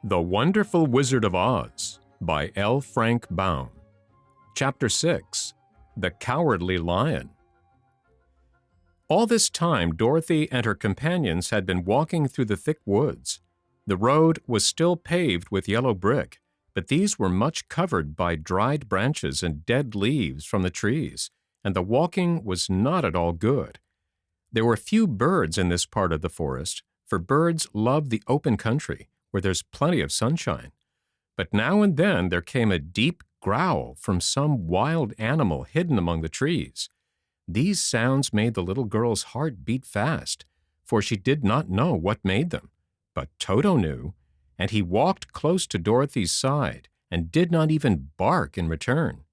The Wonderful Wizard of Oz by L. Frank Baum. Chapter 6. The Cowardly Lion. All this time, Dorothy and her companions had been walking through the thick woods. The road was still paved with yellow brick, but these were much covered by dried branches and dead leaves from the trees, and the walking was not at all good. There were few birds in this part of the forest, for birds love the open country, where there's plenty of sunshine. But now and then there came a deep growl from some wild animal hidden among the trees. These sounds made the little girl's heart beat fast, for she did not know what made them. But Toto knew, and he walked close to Dorothy's side and did not even bark in return.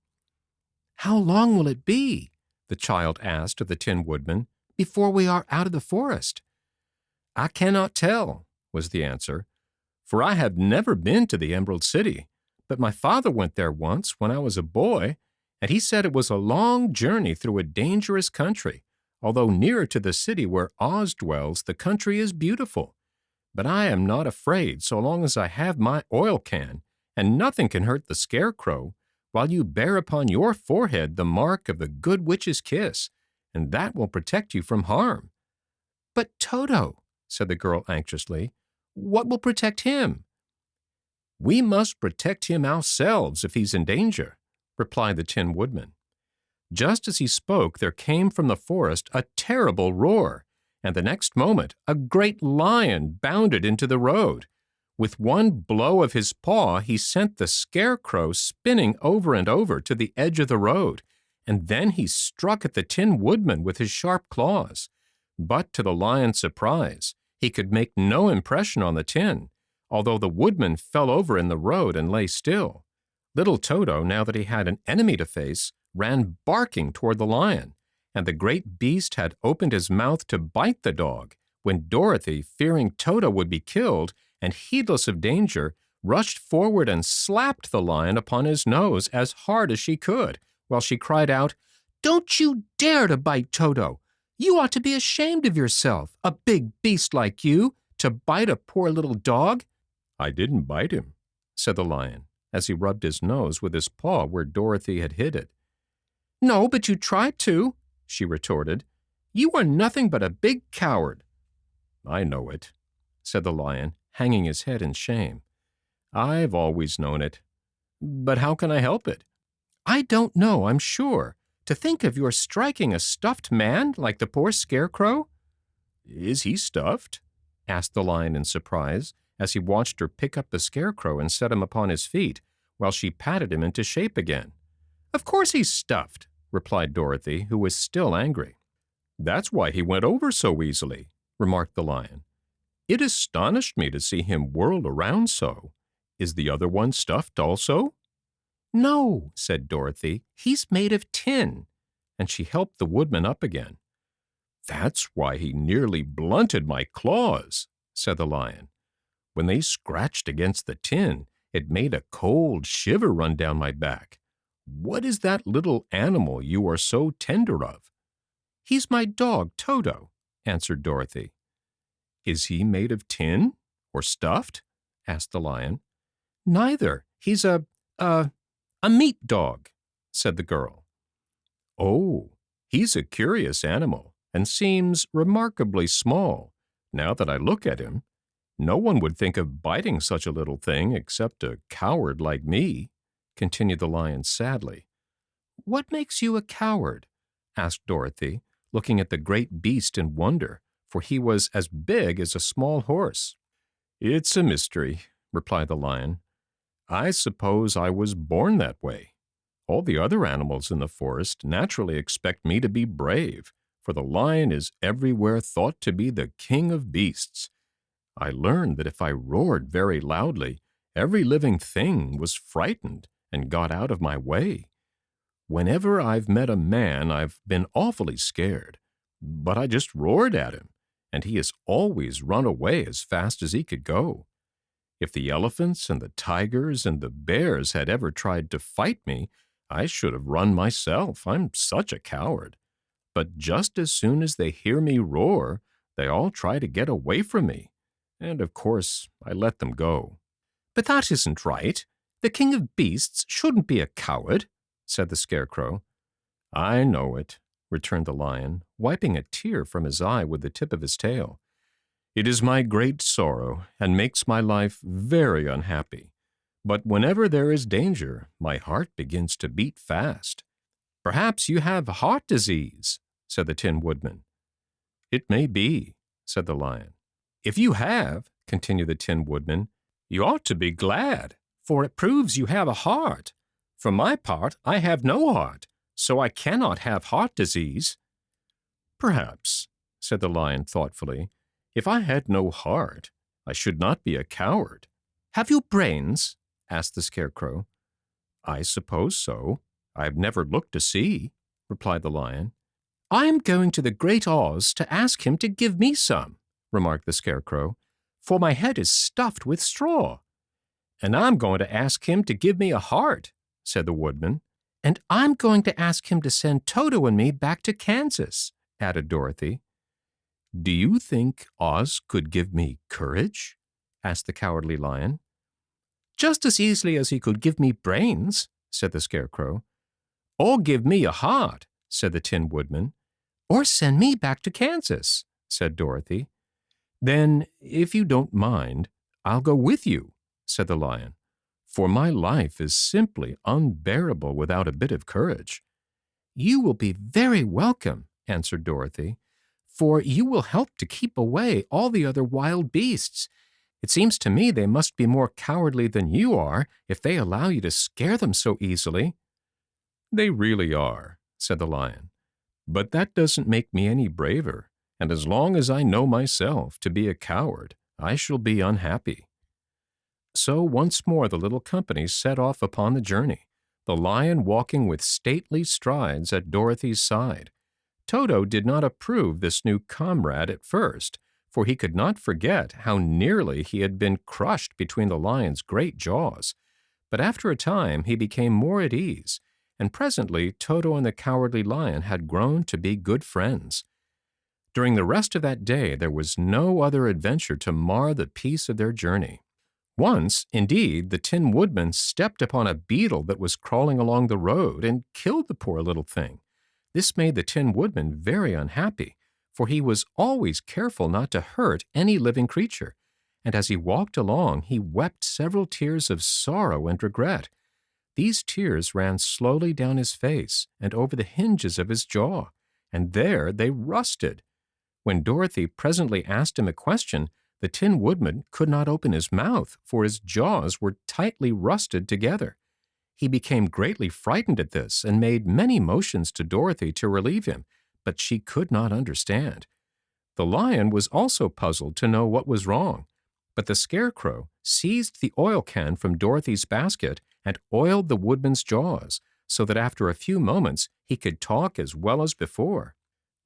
"How long will it be," the child asked of the Tin Woodman, "before we are out of the forest?" "I cannot tell," was the answer, "for I have never been to the Emerald City, but my father went there once when I was a boy, and he said it was a long journey through a dangerous country. Although nearer to the city where Oz dwells, the country is beautiful. But I am not afraid so long as I have my oil can, and nothing can hurt the Scarecrow, while you bear upon your forehead the mark of the Good Witch's kiss, and that will protect you from harm." "But Toto," said the girl anxiously, "what will protect him?" "We must protect him ourselves if he's in danger," replied the Tin Woodman. Just as he spoke, there came from the forest a terrible roar, and the next moment a great lion bounded into the road. With one blow of his paw, he sent the Scarecrow spinning over and over to the edge of the road, and then he struck at the Tin Woodman with his sharp claws. But to the lion's surprise, he could make no impression on the tin, although the woodman fell over in the road and lay still. Little Toto, now that he had an enemy to face, ran barking toward the lion, and the great beast had opened his mouth to bite the dog, when Dorothy, fearing Toto would be killed, and heedless of danger, rushed forward and slapped the lion upon his nose as hard as she could, while she cried out, "Don't you dare to bite Toto! You ought to be ashamed of yourself, a big beast like you, to bite a poor little dog." "I didn't bite him," said the lion, as he rubbed his nose with his paw where Dorothy had hid it. "No, but you tried to," she retorted. "You are nothing but a big coward." "I know it," said the lion, hanging his head in shame. "I've always known it. But how can I help it?" "I don't know, I'm sure. To think of your striking a stuffed man like the poor Scarecrow." "Is he stuffed?" asked the lion in surprise, as he watched her pick up the Scarecrow and set him upon his feet, while she patted him into shape again. "Of course he's stuffed," replied Dorothy, who was still angry. "That's why he went over so easily," remarked the lion. "It astonished me to see him whirl around so. Is the other one stuffed also?" "No," said Dorothy, "he's made of tin," and she helped the woodman up again. "That's why he nearly blunted my claws," said the lion. "When they scratched against the tin, it made a cold shiver run down my back. What is that little animal you are so tender of?" "He's my dog, Toto," answered Dorothy. "Is he made of tin or stuffed?" asked the lion. "Neither. He's a meat dog," said the girl. "Oh, he's a curious animal and seems remarkably small, now that I look at him. No one would think of biting such a little thing except a coward like me," continued the lion sadly. "What makes you a coward?" asked Dorothy, looking at the great beast in wonder, for he was as big as a small horse. "It's a mystery," replied the lion. "I suppose I was born that way. All the other animals in the forest naturally expect me to be brave, for the lion is everywhere thought to be the king of beasts. I learned that if I roared very loudly, every living thing was frightened and got out of my way. Whenever I've met a man, I've been awfully scared, but I just roared at him, and he has always run away as fast as he could go. If the elephants and the tigers and the bears had ever tried to fight me, I should have run myself. I'm such a coward. But just as soon as they hear me roar, they all try to get away from me. And of course, I let them go." "But that isn't right. The king of beasts shouldn't be a coward," said the Scarecrow. "I know it," returned the Lion, wiping a tear from his eye with the tip of his tail. "It is my great sorrow, and makes my life very unhappy. But whenever there is danger, my heart begins to beat fast." "Perhaps you have heart disease," said the Tin Woodman. "It may be," said the Lion. "If you have," continued the Tin Woodman, "you ought to be glad, for it proves you have a heart. For my part, I have no heart, so I cannot have heart disease." "Perhaps," said the Lion thoughtfully, "if I had no heart, I should not be a coward." "Have you brains?" asked the Scarecrow. "I suppose so. I've never looked to see," replied the Lion. "I am going to the Great Oz to ask him to give me some," remarked the Scarecrow, "for my head is stuffed with straw." "And I'm going to ask him to give me a heart," said the Woodman. "And I'm going to ask him to send Toto and me back to Kansas," added Dorothy. "Do you think Oz could give me courage?" asked the Cowardly Lion. "Just as easily as he could give me brains," said the Scarecrow. "Or give me a heart," said the Tin Woodman. "Or send me back to Kansas," said Dorothy. "Then, if you don't mind, I'll go with you," said the Lion, "for my life is simply unbearable without a bit of courage." "You will be very welcome," answered Dorothy, "for you will help to keep away all the other wild beasts. It seems to me they must be more cowardly than you are if they allow you to scare them so easily." "They really are," said the Lion. "But that doesn't make me any braver, and as long as I know myself to be a coward, I shall be unhappy." So once more the little company set off upon the journey, the Lion walking with stately strides at Dorothy's side. Toto did not approve this new comrade at first, for he could not forget how nearly he had been crushed between the Lion's great jaws. But after a time he became more at ease, and presently Toto and the Cowardly Lion had grown to be good friends. During the rest of that day there was no other adventure to mar the peace of their journey. Once, indeed, the Tin Woodman stepped upon a beetle that was crawling along the road and killed the poor little thing. This made the Tin Woodman very unhappy, for he was always careful not to hurt any living creature, and as he walked along he wept several tears of sorrow and regret. These tears ran slowly down his face and over the hinges of his jaw, and there they rusted. When Dorothy presently asked him a question, the Tin Woodman could not open his mouth, for his jaws were tightly rusted together. He became greatly frightened at this and made many motions to Dorothy to relieve him, but she could not understand. The Lion was also puzzled to know what was wrong, but the Scarecrow seized the oil can from Dorothy's basket and oiled the Woodman's jaws, so that after a few moments he could talk as well as before.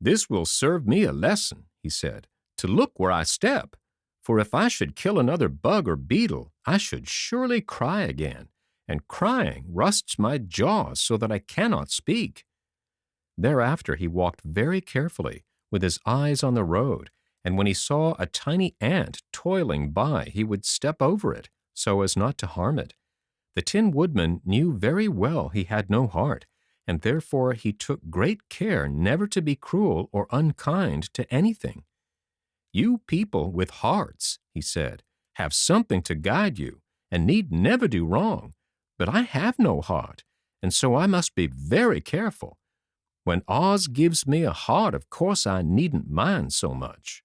"This will serve me a lesson," he said, "to look where I step, for if I should kill another bug or beetle, I should surely cry again, and crying rusts my jaws so that I cannot speak." Thereafter he walked very carefully, with his eyes on the road, and when he saw a tiny ant toiling by he would step over it, so as not to harm it. The Tin Woodman knew very well he had no heart, and therefore he took great care never to be cruel or unkind to anything. "You people with hearts," he said, "have something to guide you, and need never do wrong, but I have no heart, and so I must be very careful. When Oz gives me a heart, of course I needn't mind so much."